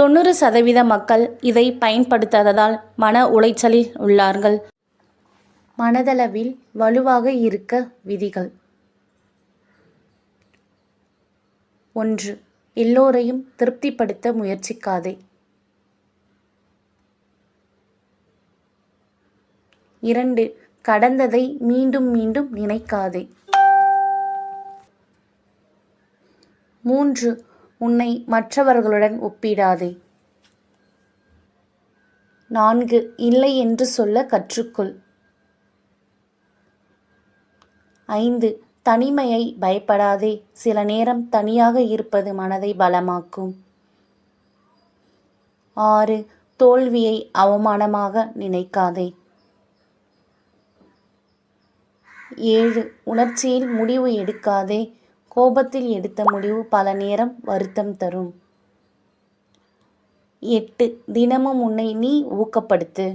90% மக்கள் இதை பயன்படுத்தாததால் மன உளைச்சலில் உள்ளார்கள். மனதளவில் வலுவாக இருக்க விதிகள். 1. எல்லோரையும் திருப்திப்படுத்த முயற்சிக்காதே. 2. கடந்ததை மீண்டும் மீண்டும் நினைக்காதே. 3. உன்னை மற்றவர்களுடன் ஒப்பிடாதே. 4. இல்லை என்று சொல்ல கற்றுக்கொள். 5. தனிமையை பயப்படாதே. சில நேரம் தனியாக இருப்பது மனதை பலமாக்கும். 6. தோல்வியை அவமானமாக நினைக்காதே. 7. உணர்ச்சியில் முடிவு எடுக்காதே. கோபத்தில் எடுத்த முடிவு பல நேரம் வருத்தம் தரும். 8. தினமும் உன்னை நீ ஊக்கப்படுத்து.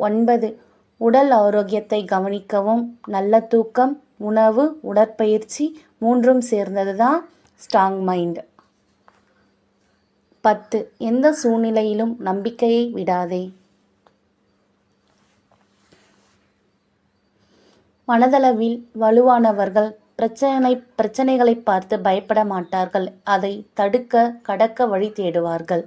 9. உடல் ஆரோக்கியத்தை கவனிக்கவும். நல்ல தூக்கம், உணவு, உடற்பயிற்சி மூன்றும் சேர்ந்ததுதான் ஸ்ட்ராங் மைண்ட். 10. எந்த சூழ்நிலையிலும் நம்பிக்கையை விடாதே. மனதளவில் வலுவானவர்கள் பிரச்சனைகளை பார்த்து பயப்பட மாட்டார்கள். அதை தடுக்க கடக்க வழி தேடுவார்கள்.